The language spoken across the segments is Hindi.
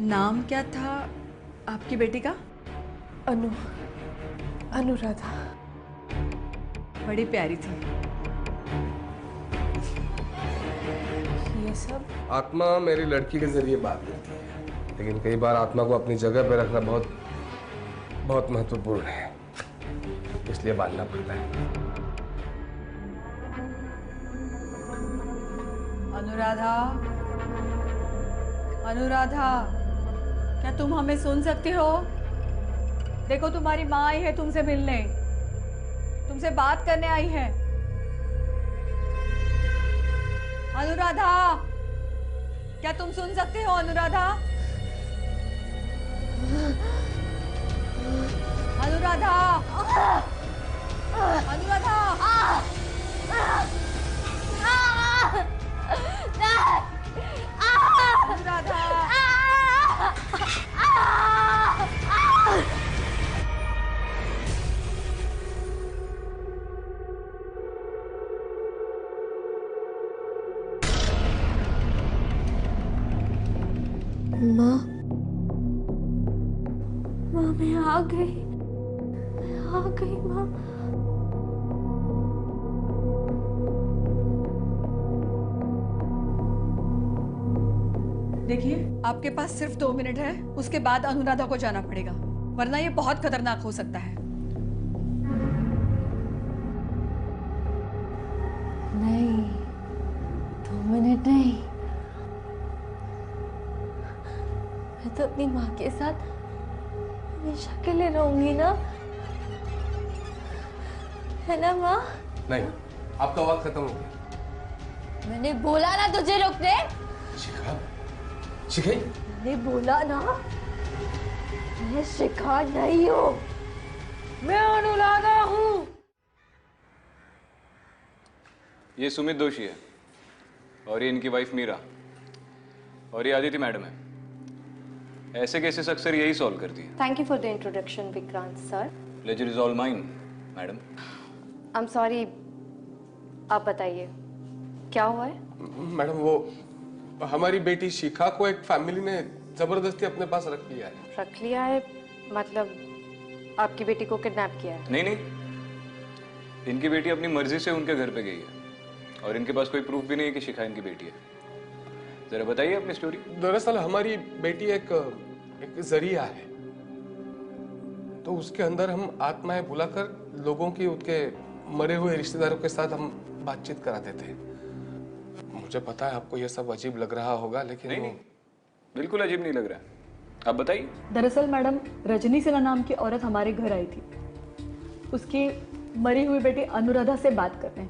नाम क्या था आपकी बेटी का? अनुराधा। बड़ी प्यारी थी। ये सब आत्मा मेरी लड़की के जरिए बात करती है, लेकिन कई बार आत्मा को अपनी जगह पर रखना बहुत बहुत महत्वपूर्ण है, इसलिए बांधना पड़ता है। अनुराधा, अनुराधा, क्या तुम हमें सुन सकती हो? देखो तुम्हारी माँ आई है तुमसे मिलने, तुमसे बात करने आई है। अनुराधा, क्या तुम सुन सकते हो? अनुराधा, अनुराधा, अनुराधा, अनुराधा। माँ, मैं आ गई माँ। देखिए, आपके पास सिर्फ 2 मिनट है, उसके बाद अनुराधा को जाना पड़ेगा, वरना ये बहुत खतरनाक हो सकता है। नहीं, 2 मिनट नहीं। मैं तो अपनी माँ के साथ हमेशा के लिए रहूंगी ना, है ना माँ? नहीं, आपका वक्त खत्म हो गया। मैंने बोला ना तुझे रुकने। शिखा, शिखा, मैंने बोला ना, मैं शिखा नहीं हूँ, मैं अनुराधा हूँ। ये सुमित दोषी है और ये इनकी वाइफ मीरा और ये आदिति मैडम है। ऐसे केसेस अक्सर यही सॉल्व करती है। Thank you for the introduction, Vikrant sir. Pleasure is all mine, madam. I'm sorry, आप बताइए क्या हुआ है? मैडम वो हमारी बेटी शिखा को एक फैमिली ने जबरदस्ती अपने पास रख लिया है। रख लिया है मतलब आपकी बेटी को किडनैप किया है? नहीं नहीं, इनकी बेटी अपनी मर्जी से उनके घर पे गई है और इनके पास कोई प्रूफ भी नहीं है कि शिखा इनकी बेटी है। जरा बताइए अपनी स्टोरी। दरअसल हमारी बेटी एक जरिया है, तो उसके अंदर हम आत्माएं बुलाकर लोगों की उनके मरे हुए रिश्तेदारों के साथ हम बातचीत कराते थे। मुझे पता है आपको यह सब अजीब लग रहा होगा, लेकिन नहीं, बिल्कुल अजीब नहीं लग रहा है, आप बताइए। दरअसल मैडम, रजनी सिन्हा नाम की औरत हमारे घर आई थी, उसकी मरी हुई बेटी अनुराधा से बात करने।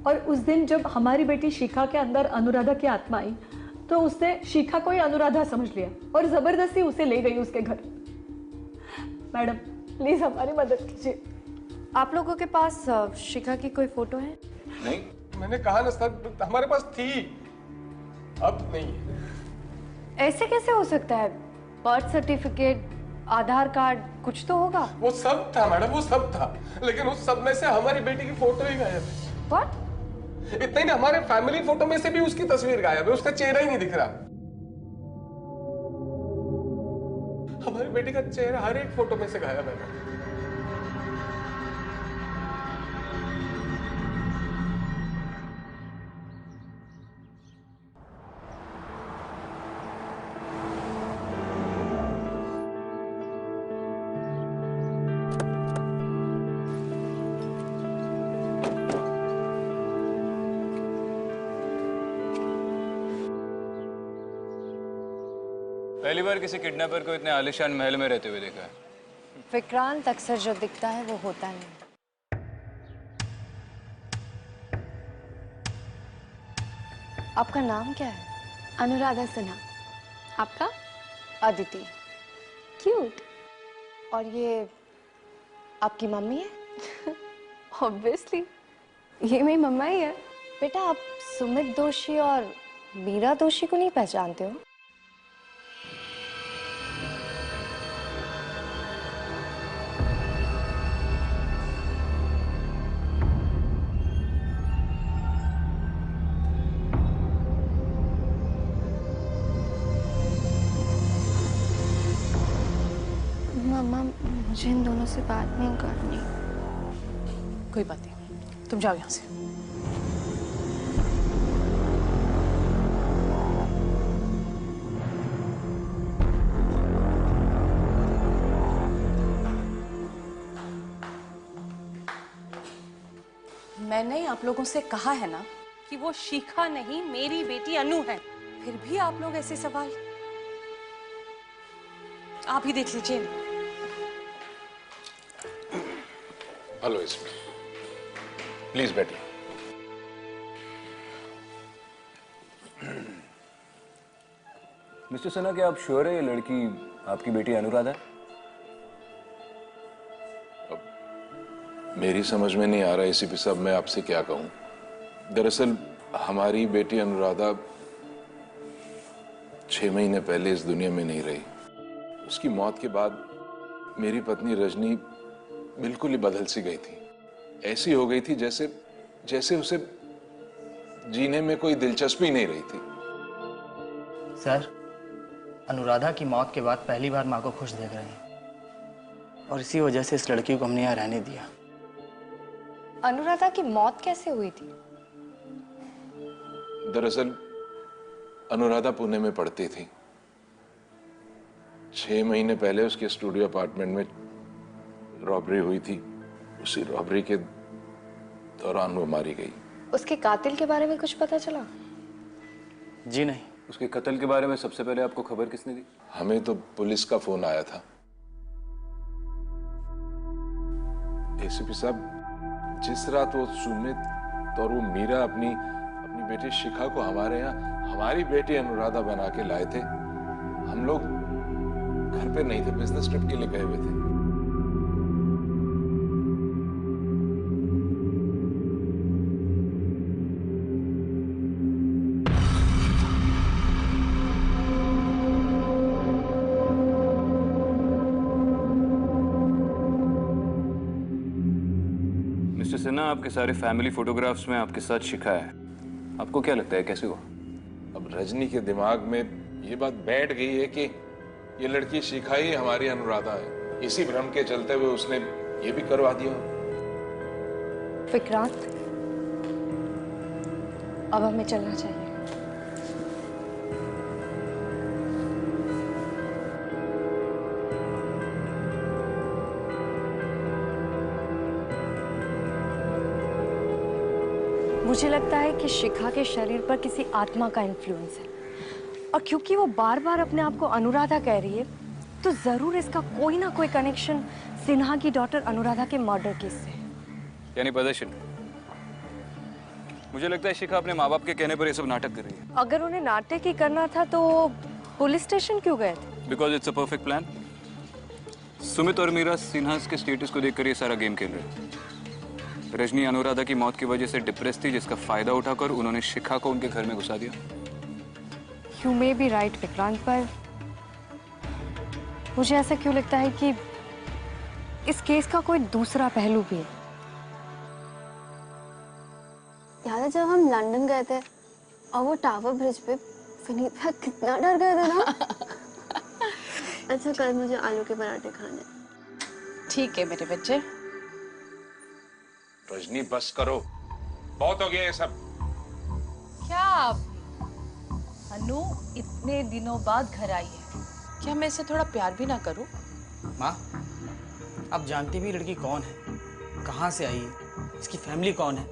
और उस दिन जब हमारी बेटी शिखा के अंदर अनुराधा की आत्मा आई, तो उसने शिखा को ही अनुराधा समझ लिया और जबरदस्ती उसे ले गई उसके घर। मैडम प्लीज हमारी मदद कीजिए। आप लोगों के पास शिखा की कोई फोटो है? नहीं, मैंने कहा ना सर, हमारे पास थी, अब नहीं है। ऐसे कैसे हो सकता है? बर्थ सर्टिफिकेट, आधार कार्ड, कुछ तो होगा। वो सब था मैडम, वो सब था, लेकिन उस सब में से हमारी बेटी की फोटो ही गायब है। What? इतना ही नहीं, हमारे फैमिली फोटो में से भी उसकी तस्वीर गायब है, उसका चेहरा ही नहीं दिख रहा। हमारी बेटी का चेहरा हर एक फोटो में से गायब है। पहली बार किसी किडनैपर को इतने आलिशान महल में रहते हुए देखा है। विक्रांत, अक्सर जो दिखता है वो होता नहीं। आपका नाम क्या है? अनुराधा सिन्हा। आपका? अदिति। क्यूट। और ये आपकी मम्मी है? ऑब्वियसली, ये मेरी मम्मा ही है। बेटा, आप सुमित दोषी और मीरा दोषी को नहीं पहचानते हो? मम्मा मुझे इन दोनों से बात नहीं करनी। कोई बात नहीं, तुम जाओ यहाँ से। मैंने आप लोगों से कहा है ना कि वो शिखा नहीं मेरी बेटी अनु है, फिर भी आप लोग ऐसे सवाल। आप ही देख लीजिए। हेलो इसमें, प्लीज बैठिए। मिस्टर सिन्हा, क्या आप श्योर है ये लड़की आपकी बेटी अनुराधा है? मेरी समझ में नहीं आ रहा एसीपी साहब, मैं आपसे क्या कहूं। दरअसल हमारी बेटी अनुराधा 6 महीने पहले इस दुनिया में नहीं रही। उसकी मौत के बाद मेरी पत्नी रजनी बिल्कुल ही बदल सी गई थी। ऐसी हो गई थी जैसे जैसे उसे जीने में कोई दिलचस्पी नहीं रही थी। सर, अनुराधा की मौत के बाद पहली बार माँ को खुश देख रहे हैं और इसी वजह से इस लड़की को हमने यहाँ रहने दिया। अनुराधा की मौत कैसे हुई थी? दरअसल अनुराधा पुणे में पढ़ती थी। 6 महीने पहले उसके स्टूडियो अपार्टमेंट में रॉबरी हुई थी। उसी रॉबरी के दौरान वो मारी गई। उसके कातिल के बारे में कुछ पता चला? जी नहीं। उसके कत्ल के बारे में सबसे पहले आपको खबर किसने दी? हमें तो पुलिस का फोन आया था। एसीपी साहब, जिस रात वो सुमित और वो मीरा अपनी बेटी शिखा को हमारे यहाँ हमारी बेटी अनुराधा बना के लाए थे, हम लोग घर पे नहीं थे, बिजनेस ट्रिप के लिए गए हुए थे। मिस्टर सिन्हा, आपके सारे फैमिली फोटोग्राफ्स में आपके साथ शिखा है। आपको क्या लगता है कैसे हुआ? अब रजनी के दिमाग में ये बात बैठ गई है कि ये लड़की शिखा ही हमारी अनुराधा है। इसी भ्रम के चलते हुए उसने ये भी करवा दिया। विक्रांत, अब हमें चलना चाहिए। मुझे लगता है कि शिखा के शरीर पर किसी आत्मा का इन्फ्लुएंस है, और क्योंकि वो बार बार अपने आप को अनुराधा कह रही है, तो जरूर इसका कोई ना कोई कनेक्शन सिन्हा की डॉटर अनुराधा के मर्डर केस से। यानी प्रदर्शन। मुझे लगता है शिखा अपने माँ बाप के कहने पर ये सब नाटक कर रही है। अगर उन्हें नाटक ही करना था तो पुलिस स्टेशन क्यों गए थे? Because it's a perfect plan. Sumit और मीरा सिन्हा के स्टेटस को देखकर ये सारा गेम खेल रहे हैं। रजनी अनुराधा की मौत की वजह से डिप्रेस थी, जिसका फायदा उठाकर उन्होंने शिखा को उनके घर में घुसा दिया। You may be right Vikrant, पर मुझे ऐसा क्यों लगता है कि इस केस का कोई दूसरा पहलू भी है। याद है जब हम लंदन गए थे और वो टावर ब्रिज पे विनीत भैया कितना डर गए थे ना। अच्छा, कल मुझे आलू के पराठे खाने। ठीक है मेरे बच्चे। रजनी बस करो, बहुत हो गया ये सब। क्या अनु इतने दिनों बाद घर आई है, क्या मैं इसे थोड़ा प्यार भी ना करूं? माँ, आप जानती भी लड़की कौन है, कहाँ से आई है, इसकी फैमिली कौन है।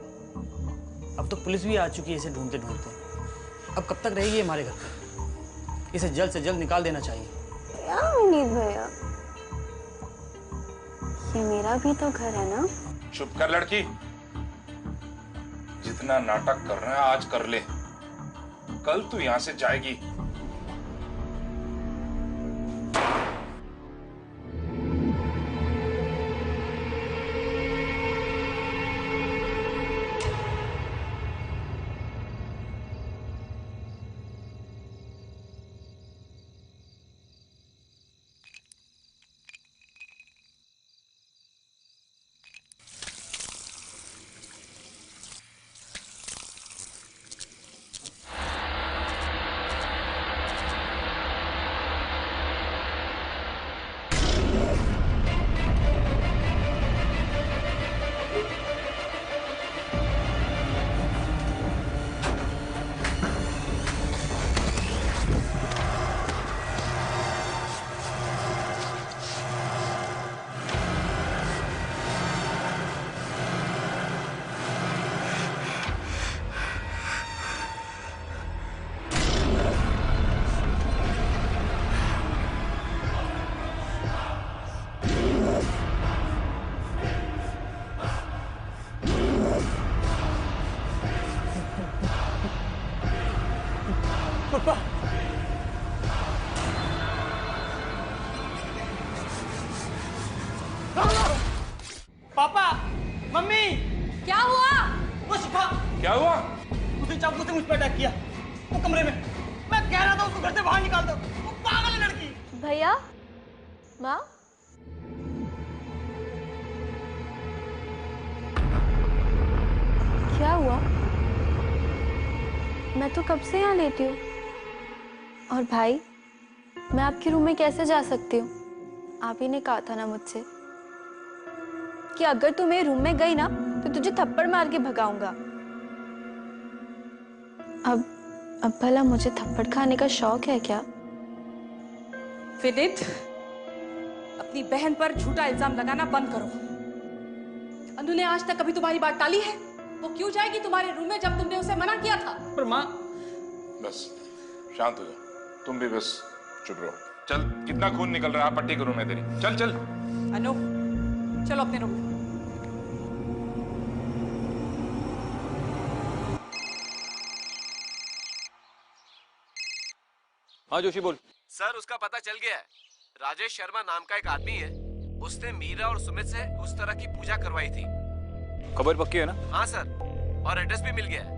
अब तो पुलिस भी आ चुकी है इसे ढूंढते ढूंढते। अब कब तक रहेगी हमारे घर पर? इसे जल्द से जल्द निकाल देना चाहिए। क्या विनीत भैया, ये मेरा भी तो घर है ना। चुप कर लड़की, जितना नाटक कर रहा है आज कर ले, कल तू यहां से जाएगी। पापा पापा मम्मी क्या हुआ? वो शिखा क्या हुआ? उसने चाकू से मुझ पर अटैक किया वो कमरे में। मैं कह रहा था उसको घर से बाहर निकाल दो, वो पागल है लड़की। भैया, माँ, क्या हुआ? मैं तो कब से यहाँ लेटी हूँ। और भाई, मैं आपके रूम में कैसे जा सकती हूँ? आप ही ने कहा था ना मुझसे कि अगर तू मेरे रूम में गई ना तो तुझे थप्पड़ मार के भगाऊंगा। अब भला मुझे थप्पड़ खाने का शौक है क्या? विनीत, अपनी बहन पर झूठा इल्जाम लगाना बंद करो। अनु ने आज तक कभी तुम्हारी बात टाली है? वो क्यों जाएगी तुम्हारे रूम में जब तुमने उसे मना किया था? पर माँ, बस शांत हो जा, तुम भी बस चुप रहो। चल, कितना खून निकल रहा है, पट्टी करूं मैं तेरी। चल चल। अनु, चलो अपने रूम में। हाँ जोशी बोल। सर, उसका पता चल गया है। राजेश शर्मा नाम का एक आदमी है, उसने मीरा और सुमित से उस तरह की पूजा करवाई थी। खबर पक्की है ना? हाँ सर, और एड्रेस भी मिल गया है।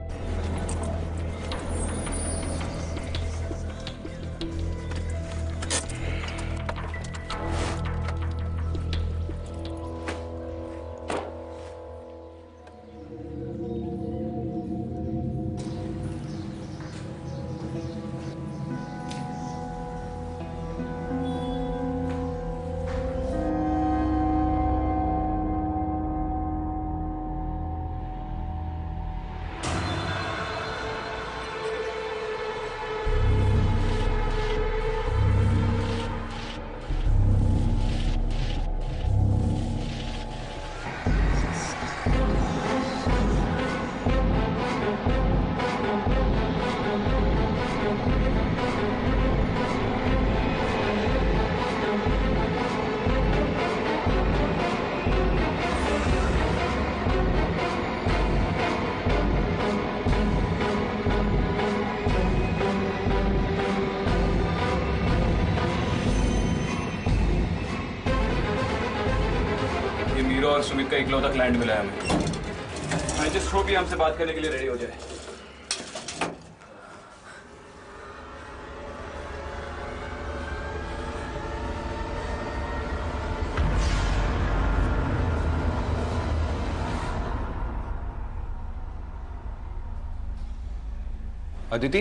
और सुमित का इकलौता क्लाइंट मिला है हमें। आई जस्ट होप ये हमसे बात करने के लिए रेडी हो जाए। अदिति,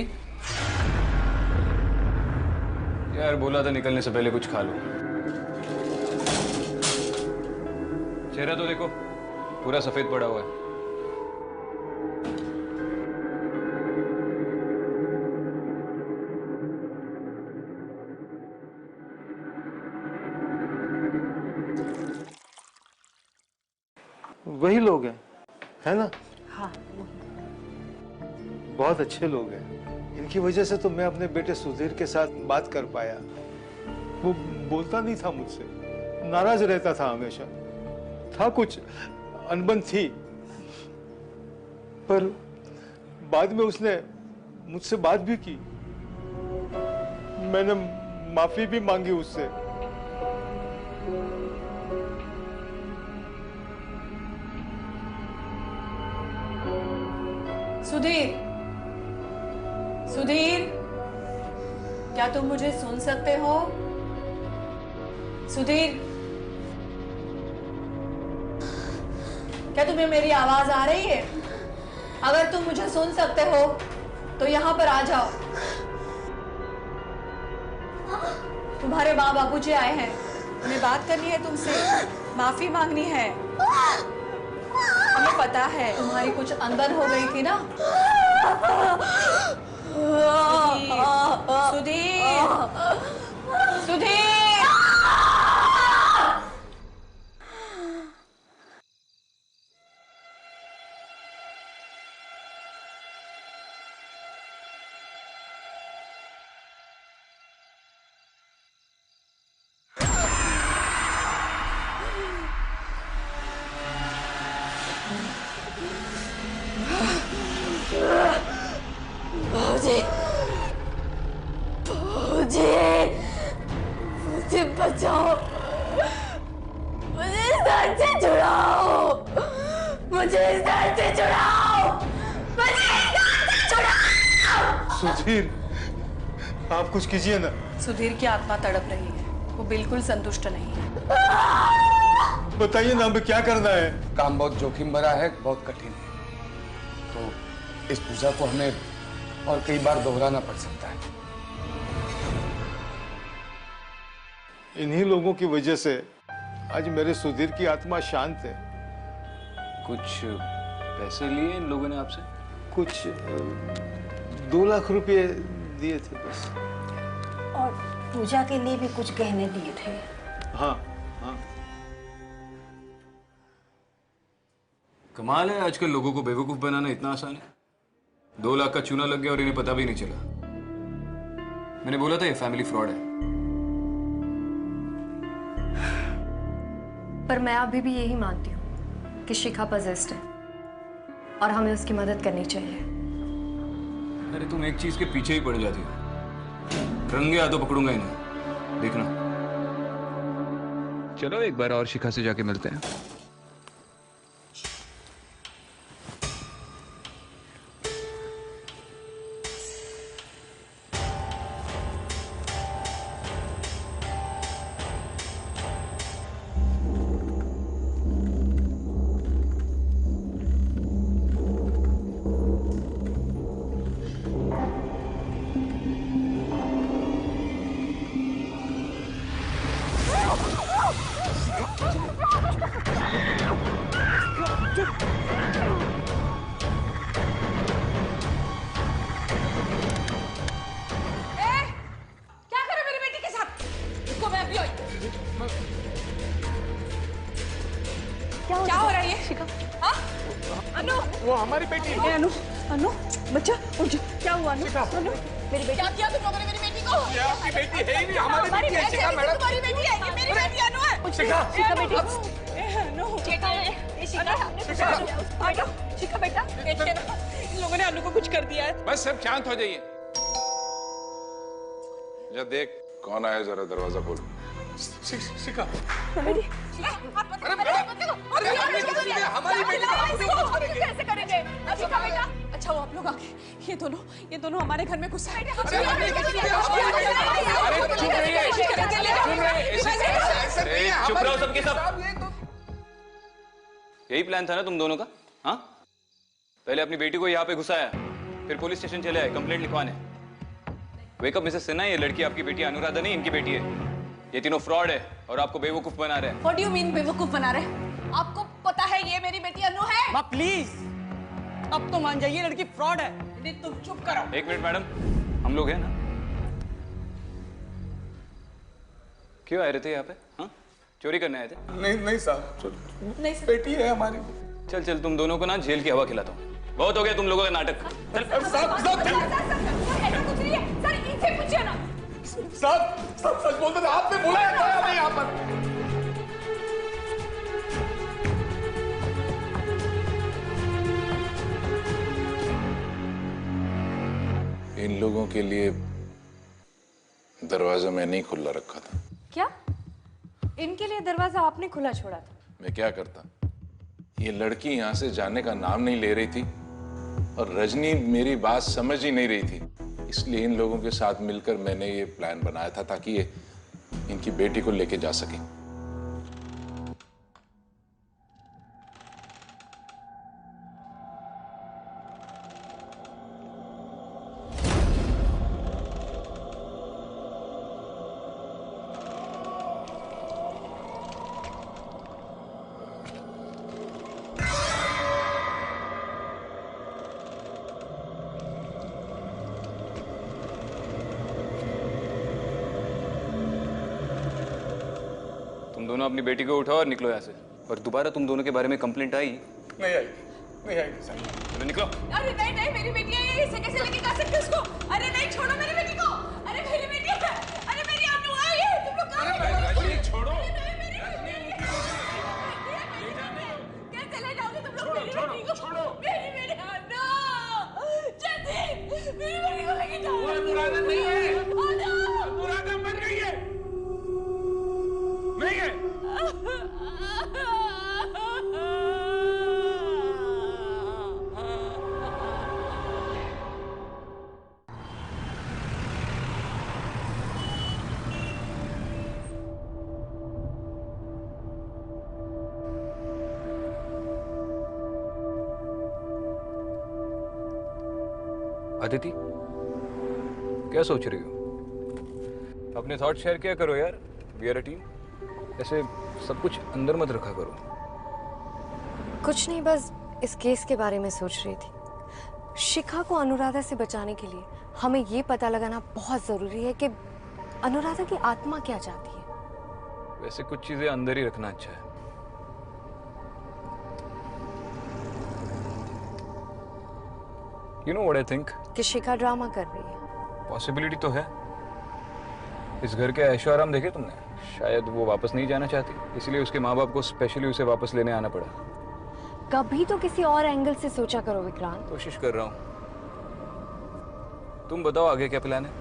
यार बोला था निकलने से पहले कुछ खा लो। चेहरा तो देखो, पूरा सफेद पड़ा हुआ है। वही लोग हैं, है ना? हाँ, बहुत अच्छे लोग हैं। इनकी वजह से तो मैं अपने बेटे सुधीर के साथ बात कर पाया। वो बोलता नहीं था मुझसे, नाराज रहता था हमेशा। था कुछ अनबन थी, पर बाद में उसने मुझसे बात भी की। मैंने माफी भी मांगी उससे। सुधीर, सुधीर, क्या तुम मुझे सुन सकते हो? सुधीर, क्या तुम्हें मेरी आवाज आ रही है? अगर तुम मुझे सुन सकते हो तो यहाँ पर आ जाओ। तुम्हारे माँ बापूजी आए हैं, हमें बात करनी है तुमसे, माफी मांगनी है। हमें पता है तुम्हारी कुछ अनबन हो गई थी ना। सुधीर, सुधीर, सुधीर। बचाओ, मुझे इस दर्द से छुड़ाओ, मुझे इस दर्द से छुड़ाओ, मुझे इस दर्द से छुड़ाओ। सुधीर, आप कुछ कीजिए ना। सुधीर की आत्मा तड़प रही है, वो बिल्कुल संतुष्ट नहीं है। बताइए ना, हमें क्या करना है? काम बहुत जोखिम भरा है, बहुत कठिन है, तो इस पूजा को हमें और कई बार दोहराना पड़ सकता है। इन्हीं लोगों की वजह से आज मेरे सुधीर की आत्मा शांत है। कुछ पैसे लिए इन लोगों ने आपसे? कुछ 2 लाख रुपए दिए थे बस। और पूजा के लिए भी कुछ गहने दिए थे। हाँ हाँ। कमाल है, आजकल लोगों को बेवकूफ बनाना इतना आसान है। 2 लाख का चूना लग गया और इन्हें पता भी नहीं चला। मैंने बोला था ये फैमिली फ्रॉड है। पर मैं अभी भी यही मानती हूँ कि शिखा पजेस्ड है और हमें उसकी मदद करनी चाहिए। अरे तुम एक चीज के पीछे ही पड़ जाती हो। रंगे हाथों पकड़ूंगा इन्हें, देखना। चलो एक बार और शिखा से जाके मिलते हैं। क्या हो रहा है ये? शिखा, हाँ? अनु, वो हमारी बेटी है। अनु, अनु, बच्चा, उठ जा। क्या हुआ अनु? अनु, मेरी बेटी। क्या किया तुम लोगों ने मेरी बेटी को? ये आपकी बेटी है ही नहीं, हमारी बेटी है। शिखा मैडम, तुम्हारी बेटी है, ये मेरी बेटी अनु है। शिखा, शिखा बेटी। अनु, शिखा, शिखा, शिखा बेटा, इन लोगों ने अनु को कुछ कर दिया है। बस सब शांत हो जाइए। जा देख कौन आया, जरा दरवाजा खोल। शिखा, बेटी, हमारी बेटी कैसे करेंगे? शिखा बेटा, अच्छा वो आप लोग आके, ये दोनों हमारे घर में घुसा है। चुप रहो सबके सब। यही प्लान था ना तुम दोनों का? हाँ, पहले अपनी बेटी को यहाँ पे घुसाया, फिर पुलिस स्टेशन चले आए कंप्लेंट लिखवाने। वेकअप मिसेस सिन्हा, ये लड़की आपकी बेटी अनुराधा नहीं, इनकी बेटी है। ये तीनों फ्रॉड है और आपको बेवकूफ बना रहे हैं। What do you mean बेवकूफ बना रहे हैं? आपको पता है ये मेरी बेटी अनु है? माँ प्लीज, अब तो मान जाइए, लड़की फ्रॉड है। नहीं, तुम चुप करो। एक मिनट मैडम, हम लोग हैं ना? क्यों आए रहे थे यहाँ पे? हाँ, चोरी करने आए थे? नहीं साहब, नहीं सर, बेटी है हमारी। चल तुम दोनों को ना जेल की हवा खिलाता हूँ। बहुत हो गया तुम लोगों का नाटक। चल कुछ नहीं है सर, इनसे पूछिए ना। सब सच बोलते थे, आपने बोला है यहाँ पर। इन लोगों के लिए दरवाजा मैंने ही खुला रखा था। क्या? इनके लिए दरवाजा आपने खुला छोड़ा था? मैं क्या करता, ये लड़की यहाँ से जाने का नाम नहीं ले रही थी और रजनी मेरी बात समझ ही नहीं रही थी। इसलिए इन लोगों के साथ मिलकर मैंने ये प्लान बनाया था ताकि ये इनकी बेटी को लेके जा सके। दोनों अपनी बेटी को उठाओ और निकलो यहाँ से। और दोबारा तुम दोनों के बारे में कंप्लेंट आई? नहीं आएगी सर। चलो निकलो। अरे नहीं, मेरी बेटी है ये, इसे कैसे लेके जा सकते हो उसको? अरे नहीं, छोड़ो मेरी बेटी को। अरे मेरी बेटी है, अरे मेरी अनु आई है, तुम लोग कहाँ हैं? छोड़ो। कैसे ले जाओगे तुम लोग मेरी बेटी को? छोड़ो। मेरी अनु, जल्दी मेरी बेटी को लेके जाओ। वो अनुराधा नहीं है, अनुराधा मर गई है। अदिति, क्या सोच रही हो? अपने थॉट शेयर किया करो यार, वी आर अ टीम। ऐसे सब कुछ अंदर मत रखा करो। कुछ नहीं, बस इस केस के बारे में सोच रही थी। शिखा को अनुराधा से बचाने के लिए हमें ये पता लगाना बहुत जरूरी है कि अनुराधा की आत्मा क्या चाहती है। वैसे कुछ चीजें अंदर ही रखना अच्छा है। You know what I think? कि शिखा ड्रामा कर रही है। पॉसिबिलिटी तो है। इस घर के ऐशो आराम देखे तुमने? शायद वो वापस नहीं जाना चाहती, इसलिए उसके माँ बाप को स्पेशली उसे वापस लेने आना पड़ा। कभी तो किसी और एंगल से सोचा करो विक्रांत। कोशिश कर रहा हूँ। तुम बताओ आगे क्या प्लान है?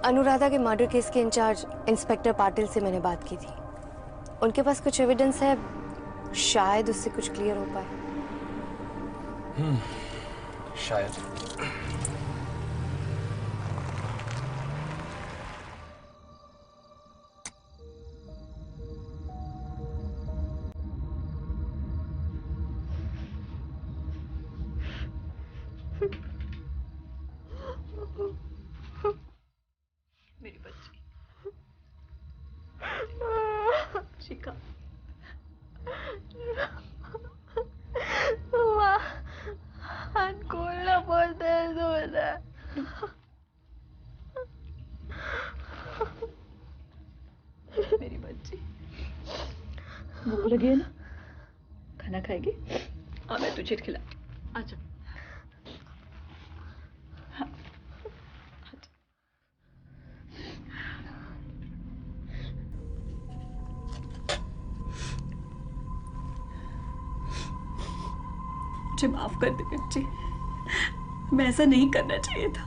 अनुराधा के मर्डर केस के इंचार्ज इंस्पेक्टर पाटिल से मैंने बात की थी। उनके पास कुछ एविडेंस है, शायद उससे कुछ क्लियर हो पाए। शायद। मेरी बच्ची शिखा, हाथ खोलना बहुत दर्द हो रहा है। मेरी बच्ची, भूख लगी है ना? खाना खाएगी? हाँ, मैं तुझे खिला। आजा। हाँ, आजा। मुझे माफ कर दे बच्ची, मैं ऐसा नहीं करना चाहिए था।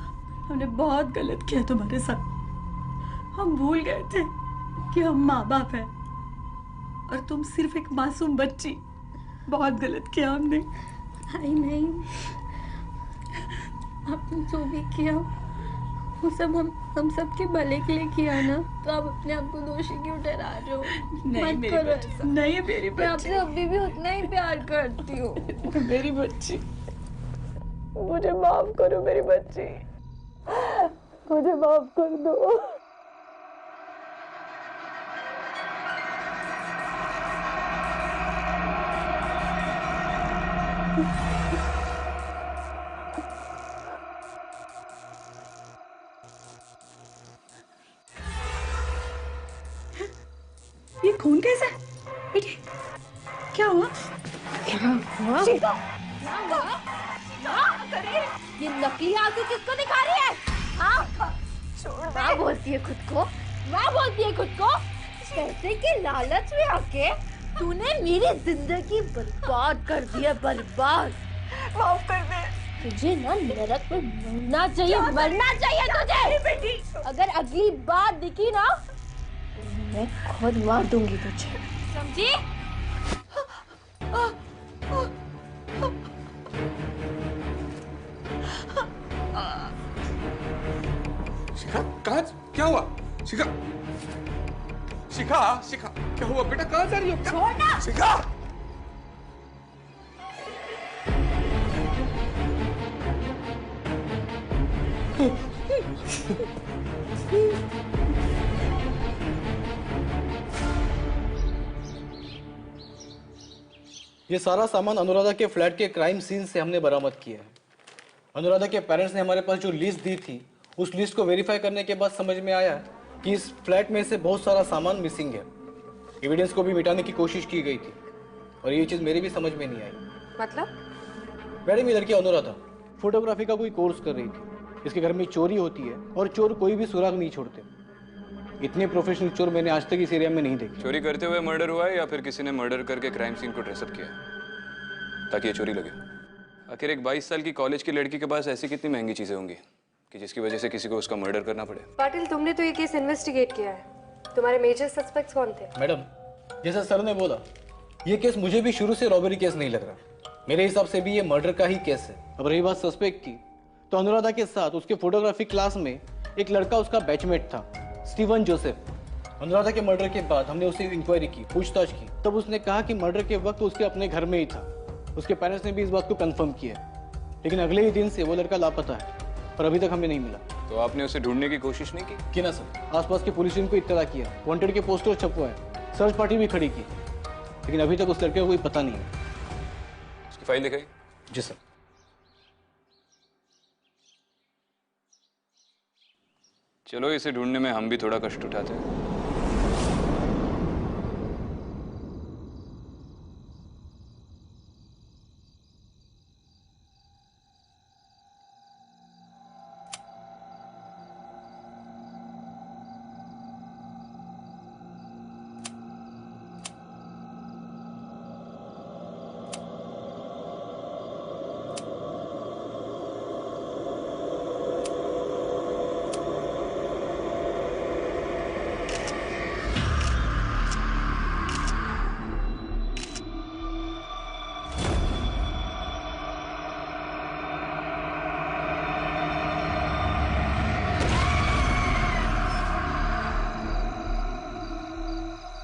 हमने बहुत गलत किया तुम्हारे साथ। हम भूल गए थे कि हम माँ बाप हैं और तुम सिर्फ एक मासूम बच्ची। बहुत गलत किया हमने। नहीं, आपने जो भी किया वो सब हम सबके भले के लिए किया ना, तो आप अपने आप को दोषी क्यों ठहरा रहे हो? नहीं मत मेरी करो बच्ची, ऐसा। नहीं मेरी मैं बच्ची। आपसे अभी भी उतना ही प्यार करती हूँ। मेरी बच्ची, मुझे माफ करो मेरी बच्ची, मुझे माफ कर दो। ये खून कैसा है? बेटी, क्या हुआ? शिखा! ये नकली आंखें किसको दिखा रही है? हाँ? माँ बोलती है खुद को, माँ बोलती है खुद को, पैसे के लालच में आके तूने मेरी जिंदगी बर्बाद कर दी है, बर्बाद। माफ कर दे। तुझे ना नरक में मरना चाहिए, मरना चाहिए तुझे। बेटी, अगर अगली बार दिखी ना, तो मैं खुद मार दूंगी तुझे, समझी? शिखा, कहाँ? क्या हुआ? शिखा, शिखा, शिखा, क्या हुआ बेटा? कहाँ जा रही हो? छोड़ना! शिखा! ये सारा सामान अनुराधा के फ्लैट के क्राइम सीन से हमने बरामद किया है। अनुराधा के पेरेंट्स ने हमारे पास जो लिस्ट दी थी, उस लिस्ट को वेरीफाई करने के बाद समझ में आया कि इस फ्लैट में से बहुत सारा सामान मिसिंग है। एविडेंस को भी मिटाने की कोशिश की गई थी और ये चीज़ मेरी भी समझ में नहीं आई। मतलब? मैडम, ये लड़की अनुराधा फोटोग्राफी का कोई कोर्स कर रही थी। इसके घर में चोरी होती है और चोर कोई भी सुराग नहीं छोड़ते। इतने प्रोफेशनल चोर मैंने आज तक इस एरिया में नहीं देखे। चोरी करते हुए मर्डर हुआ है या फिर किसी ने मर्डर करके क्राइम सीन को ड्रेसअप किया ताकि ये चोरी लगे? आखिर एक 22 साल की कॉलेज की लड़की के पास ऐसी कितनी महंगी चीजें होंगी कि जिसकी वजह से किसी को उसका मर्डर करना पड़े? पाटिल, तुमने तो ये केस इन्वेस्टिगेट किया है। तुम्हारे मेजर सस्पेक्ट्स कौन थे? मैडम, जैसा सर ने बोला, ये केस मुझे भी शुरू से रॉबरी केस नहीं लग रहा। मेरे हिसाब से भी ये मर्डर का ही केस है। अब रही बात सस्पेक्ट की, तो अनुराधा के साथ उसके फोटोग्राफी क्लास में एक लड़का उसका बैचमेट था, स्टीवन जोसेफ। अनुराधा के मर्डर के बाद हमने उससे इंक्वायरी की, पूछताछ की, तब उसने कहा कि मर्डर के वक्त उसके अपने घर में ही था। उसके पेरेंट्स ने भी इस बात को कंफर्म किया, लेकिन अगले ही दिन से वो लड़का लापता है। पर अभी तक हमें नहीं मिला। तो आपने उसे ढूंढने की कोशिश नहीं की? ना सर, आसपास की पुलिस टीम को इत्तला किया, वांटेड के पोस्टर छपवाए, सर्च पार्टी भी खड़ी की, लेकिन अभी तक उस लड़के का कोई पता नहीं है। उसकी फाइल दिखाई? जी सर। चलो, इसे ढूंढने में हम भी थोड़ा कष्ट उठाते हैं।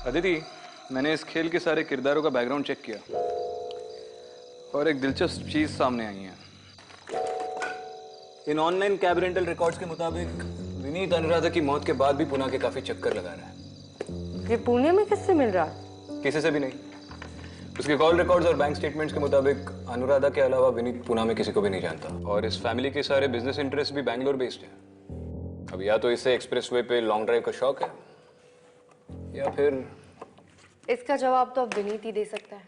अदिति, मैंने इस खेल के सारे किरदारों का बैकग्राउंड चेक किया और एक दिलचस्प चीज सामने आई है। इन ऑनलाइन कैब रेंटल रिकॉर्ड्स के मुताबिक विनीत अनुराधा की मौत के बाद भी पुणे के काफी चक्कर लगा रहा है। ये पुणे में किससे मिल रहा है? किसी से भी नहीं। उसके कॉल रिकॉर्ड्स और बैंक स्टेटमेंट्स के मुताबिक अनुराधा के अलावा विनीत पुणे में किसी को भी नहीं जानता और इस फैमिली के सारे बिजनेस इंटरेस्ट भी बैंगलोर बेस्ड है। अब या तो इसे एक्सप्रेसवे पे लॉन्ग ड्राइव का शौक है या फिर इसका जवाब तो अब विनीत ही दे सकता है।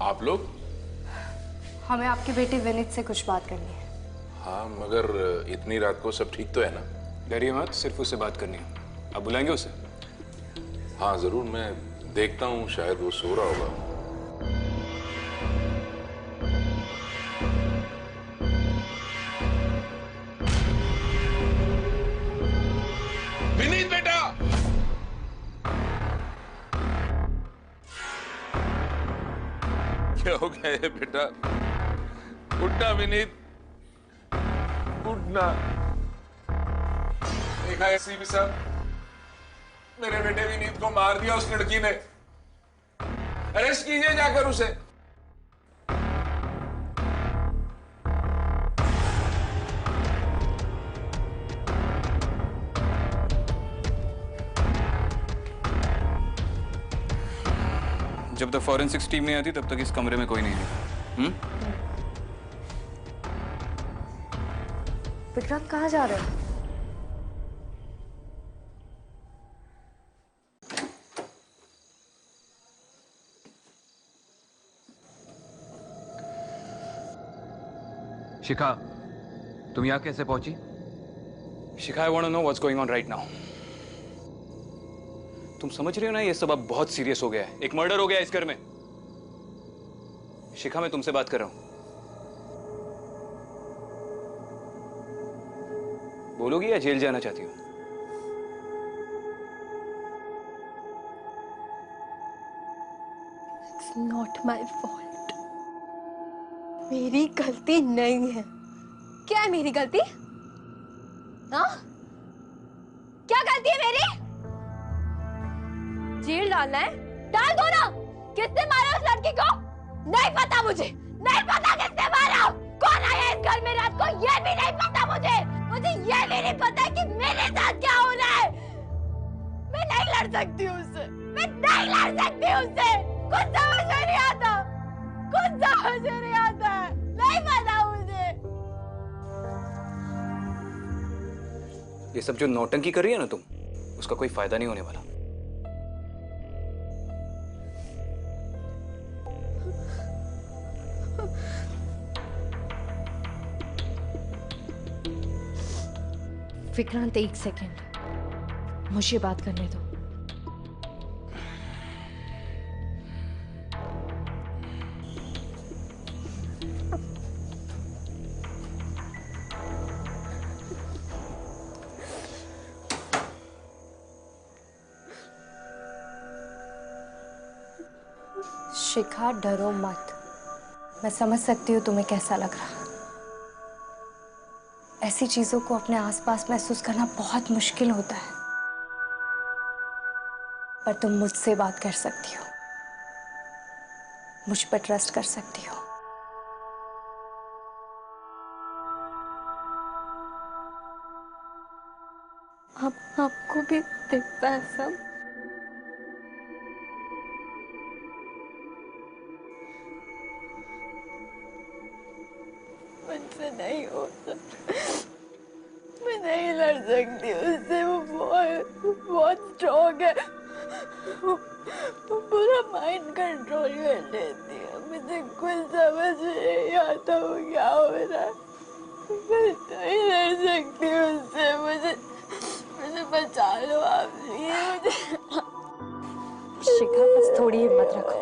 आप लोग? हमें आपके बेटे विनीत से कुछ बात करनी है। हाँ, मगर इतनी रात को सब ठीक तो है ना? डरिए मत, सिर्फ उससे बात करनी है। आप बुलाएंगे उसे? हाँ जरूर, मैं देखता हूँ, शायद वो सो रहा होगा। विनीत बेटा! क्या हो गया है बेटा? उठना विनीत, उठना। देखा है सीपी साहब, मेरे बेटे विनीत को मार दिया उस लड़की ने। अरेस्ट कीजिए जाकर उसे। जब तक फॉरेंसिक्स टीम नहीं आती तब तक इस कमरे में कोई नहीं है। विक्रांत कहाँ जा रहे हैं? शिखा, तुम यहाँ कैसे पहुंची? Shikha, I want to know what's going on right now. तुम समझ रहे हो ना, ये सब अब बहुत सीरियस हो गया है। एक मर्डर हो गया इस घर में। शिखा, मैं तुमसे बात कर रहा हूं। बोलोगी या जेल जाना चाहती हो? It's not my fault. मेरी गलती नहीं है। क्या है मेरी गलती? हाँ? क्या गलती है मेरी? जेल डालना है? डाल दो ना। किसने मारा उस लड़की को? नहीं पता मुझे। नहीं पता किसने मारा। कौन आया इस घर में रात को? ये भी नहीं पता मुझे। मुझे ये भी नहीं पता कि मेरे साथ क्या हो रहा है। मैं नहीं लड़ सकती उससे। मैं नहीं लड़ सकती उससे। कुछ समझ में नहीं आता। कुछ समझ में नहीं आता है। नहीं पता मुझे। ये सब जो नौटंकी कर रही है ना तुम, उसका कोई फायदा नहीं होने वाला। विक्रांत, एक सेकंड, मुझे बात करने दो। शिखा, डरो मत। मैं समझ सकती हूँ तुम्हें कैसा लग रहा। ऐसी चीजों को अपने आसपास महसूस करना बहुत मुश्किल होता है, पर तुम मुझसे बात कर सकती हो, मुझ पर ट्रस्ट कर सकती हो। अब आपको भी दिखता है सब? मुझसे नहीं होता, मैं नहीं लड़ सकती उससे। वो बहुत स्ट्रॉन्ग है, वो पूरा माइंड कंट्रोल कर लेती है। मुझे कुछ समझ नहीं आता वो क्या हो रहा है। मैं नहीं लड़ सकती उससे। मुझे बचा लो आप, मुझे। शिखा, बस थोड़ी हिम्मत रखो।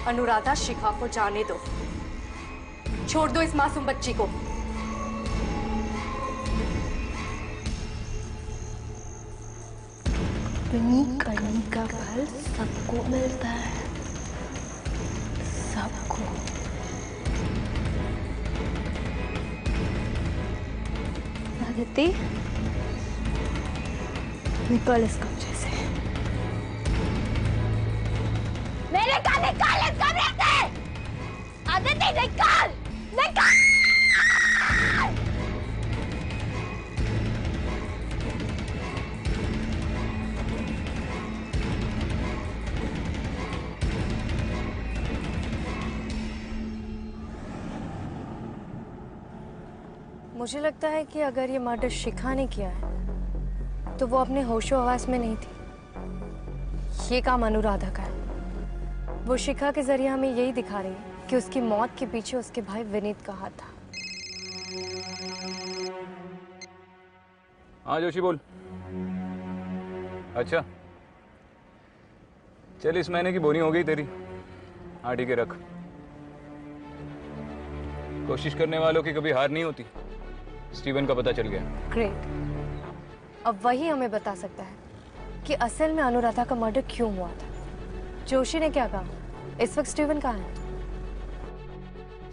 अनुराधा, शिखा को जाने दो, छोड़ दो इस मासूम बच्ची को। अपनी करनी का फल सबको मिलता है, सबको। आदिति, निकल इस कमरे से। मेरे का निकाल इस कमरे से! आदिति, निकाल! निकाल! मुझे लगता है कि अगर ये मर्डर शिखा ने किया है तो वो अपने होशो हवास में नहीं थी। ये काम अनुराधा का है। वो शिखा के जरिए हमें यही दिखा रही है कि उसकी मौत के पीछे उसके भाई विनीत का हाथ था। हाँ जोशी बोल। अच्छा चल, इस महीने की बोनी हो गई तेरी। हाँ ठीक है, रख। कोशिश करने वालों की कभी हार नहीं होती। स्टीवन का पता चल गया। ग्रेट। अब वही हमें बता सकता है कि असल में अनुराधा का मर्डर क्यों हुआ था। जोशी ने क्या कहा? इस वक्त स्टीवन कहाँ है?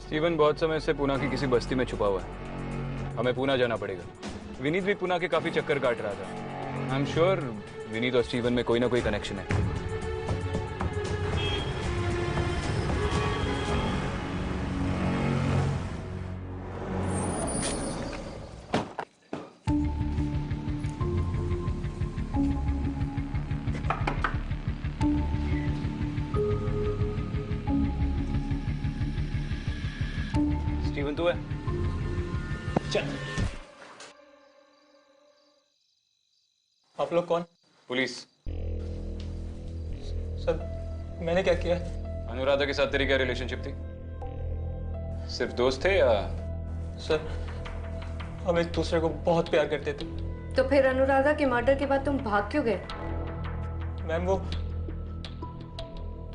स्टीवन बहुत समय से पुणे की किसी बस्ती में छुपा हुआ है। हमें पुणे जाना पड़ेगा। विनीत भी पुणे के काफी चक्कर काट रहा था। आई एम श्योर विनीत और स्टीवन में कोई ना कोई कनेक्शन है। स्टीवन तू है? चल। आप लोग कौन? पुलिस। सर मैंने क्या किया? अनुराधा के साथ तेरी क्या रिलेशनशिप थी? सिर्फ दोस्त थे या? सर हम एक दूसरे को बहुत प्यार करते थे। तो फिर अनुराधा के मर्डर के बाद तुम भाग क्यों गए? मैम वो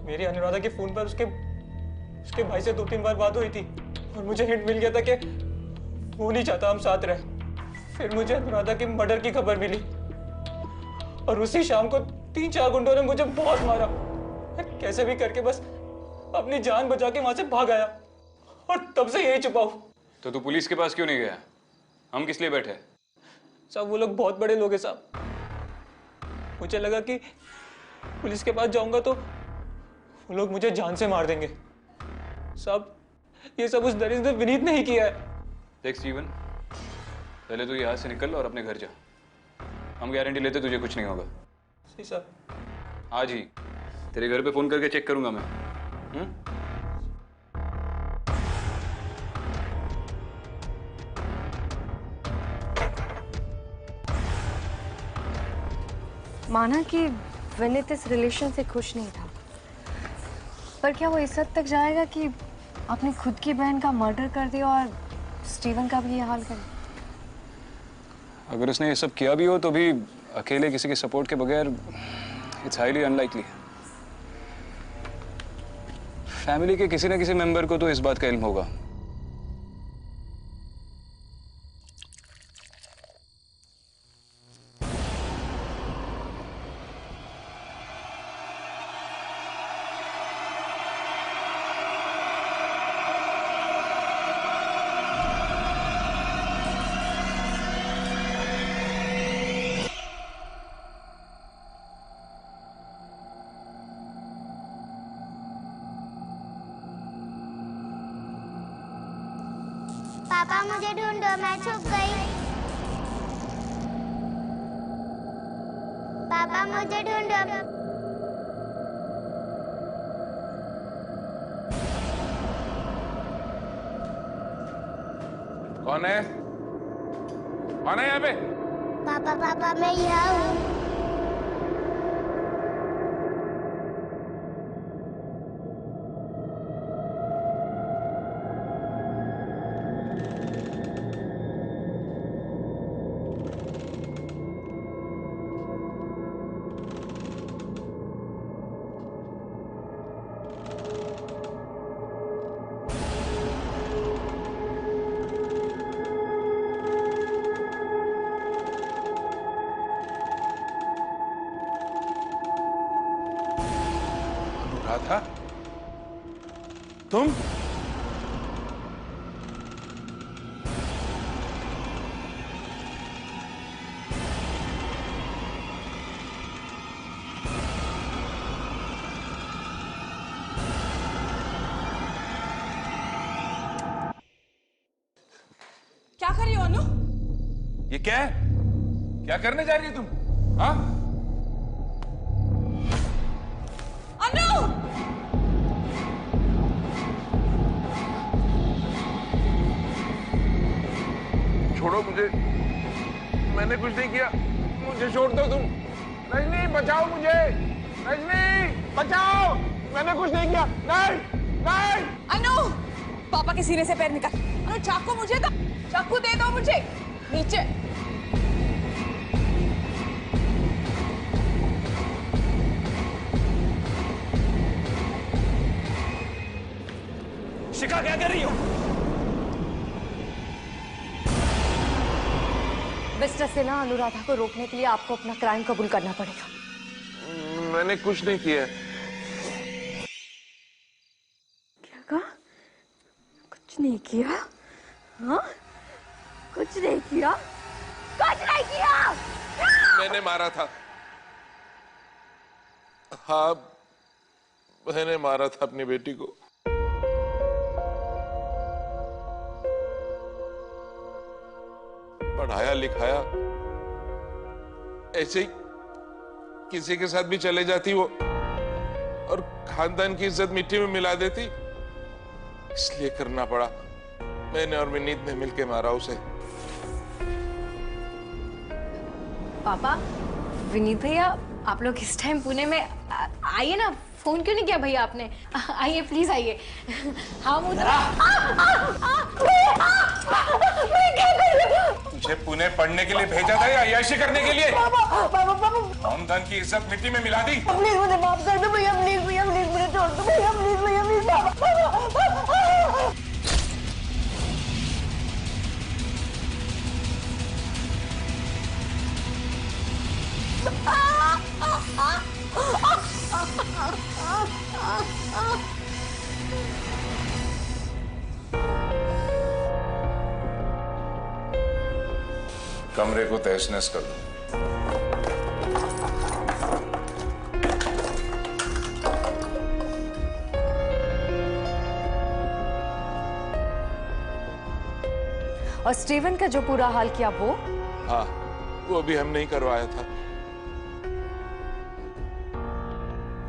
मेरी अनुराधा के फोन पर उसके भाई से 2-3 बार बात हुई थी और मुझे हिंट मिल गया था कि वो नहीं चाहता हम साथ रहे। फिर मुझे अनुराधा के मर्डर की खबर मिली और उसी शाम को 3-4 गुंडों ने मुझे बहुत मारा। कैसे भी करके बस अपनी जान बचा के वहां से भाग आया और तब से यही छुपा हूं। तो तू पुलिस के पास क्यों नहीं गया? हम किस लिए बैठे? साहब वो लोग बहुत बड़े लोग हैं साहब। मुझे लगा कि पुलिस के पास जाऊंगा तो वो लोग मुझे जान से मार देंगे। साहब ये सब उस दरिद्र विनीत ने ही किया है। देख स्टीवन, पहले तू यहाँ से निकल और अपने घर जा। हम गारंटी लेते तुझे कुछ नहीं होगा। जी साहब। आज ही तेरे घर पे फोन करके चेक करूंगा मैं। माना कि विनीत इस रिलेशन से खुश नहीं था, पर क्या वो इस हद तक जाएगा कि अपनी खुद की बहन का मर्डर कर दिया और स्टीवन का भी ये हाल करे? अगर उसने ये सब किया भी हो तो भी अकेले किसी के सपोर्ट के बगैर इट्स हाईली अनलाइकली। फैमिली के किसी न किसी मेंबर को तो इस बात का इल्म होगा। पापा मुझे ढूंढो, मैं छुप गई। पापा मुझे ढूंढो। कौन है? कौन है यहाँ पे? पापा पापा मैं यहाँ हूँ। अनुराधा, तुम? क्या कर रही हो अनु? ये क्या है? क्या करने जा रही है तुम? हाँ? अनु! छोड़ो मुझे, मैंने कुछ नहीं किया, मुझे छोड़ दो तुम। रजनी बचाओ मुझे, रजनी बचाओ, मैंने कुछ नहीं किया। नहीं नहीं। अनु! पापा के सीने से पैर निकाल। अनु चाकू मुझे दो, चाकू दे दो मुझे। नीचे। शिखा क्या कर रही हो? मिस्टर सिन्हा, अनुराधा को रोकने के लिए आपको अपना क्राइम कबूल करना पड़ेगा। मैंने कुछ नहीं किया। क्या कहा? कुछ नहीं किया? हाँ? कुछ नहीं किया? कुछ नहीं किया? मैंने मारा था। हाँ, मैंने मारा था अपनी बेटी को। पढ़ाया लिखाया, ऐसे ही किसी के साथ भी चले जाती वो और खानदान की इज्जत मिट्टी में मिला देती, इसलिए करना पड़ा। मैंने और विनीत ने मिलकर मारा उसे। पापा, विनीत भैया, आप लोग इस टाइम पुणे में आइए ना। फोन क्यों नहीं किया भैया आपने? आइए प्लीज आइए। हाँ तुझे पुणे पढ़ने के लिए भेजा था या अय्याशी करने के लिए? खानदान की इज्जत मिट्टी में मिला दी। प्लीज मुझे माफ कर दो भैया, प्लीज भैया, प्लीज मुझे छोड़ दो भैया, प्लीज भैया, प्लीज। कमरे को तहस-नहस कर दो। और स्टीवन का जो पूरा हाल किया वो? हाँ, वो भी हमने ही करवाया था।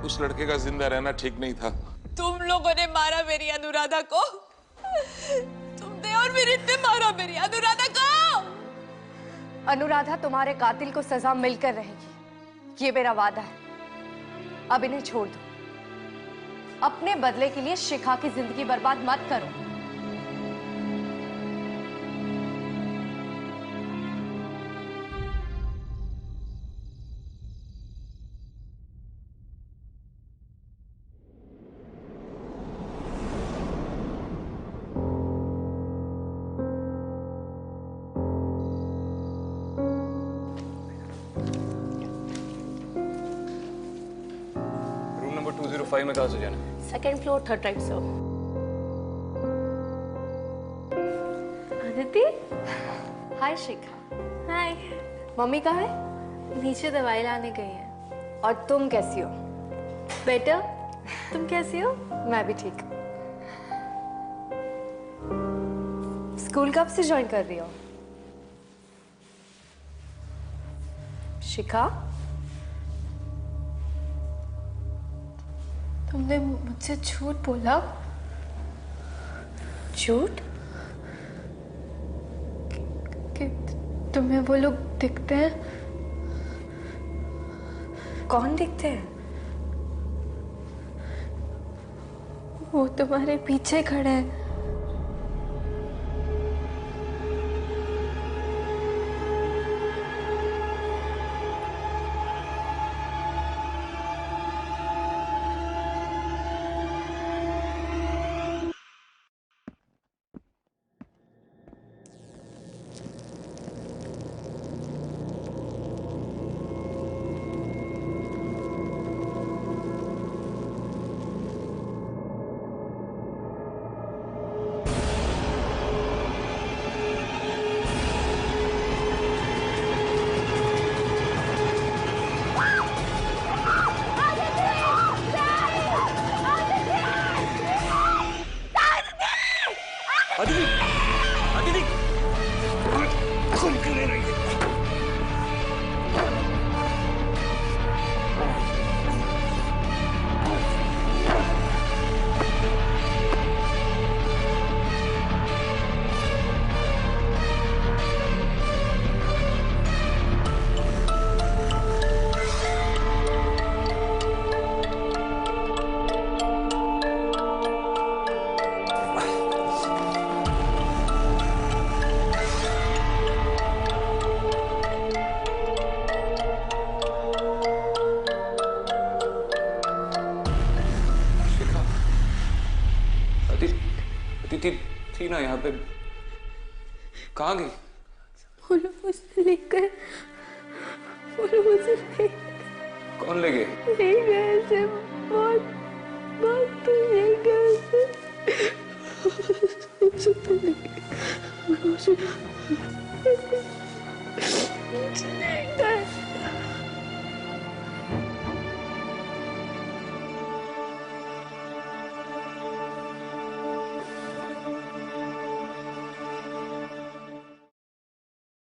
उस लड़के का जिंदा रहना ठीक नहीं था। तुम लोगों ने मारा मेरी अनुराधा को। तुमने और विनीत ने मारा मेरी अनुराधा को। अनुराधा, तुम्हारे कातिल को सजा मिलकर रहेगी, ये मेरा वादा है, अब इन्हें छोड़ दो। अपने बदले के लिए शिखा की जिंदगी बर्बाद मत करो। रूम नंबर 205 में कहाँ से जाना है? Second floor third right sir. Aditi, hi Shikha. Hi. Mummy कहाँ है? नीचे दवाई लाने गई है। और तुम कैसी हो? बेटर, तुम कैसी हो? मैं भी ठीक। स्कूल कब से ज्वाइन कर रही हो? शिखा, तुमने मुझसे झूठ बोला? झूठ? कि तुम्हें वो लोग दिखते हैं? कौन दिखते हैं? वो तुम्हारे पीछे खड़े हैं। अदिति, अदिति, खून क्यों ले रही है? अदिति थी ना यहाँ पे, कहाँ गई? वो लोग मुझे ले गए। वो लोग मुझे ले कौन ले गए? गए ऐसे बहुत बहुत तो ले गए ऐसे। मुझे तो ले गए।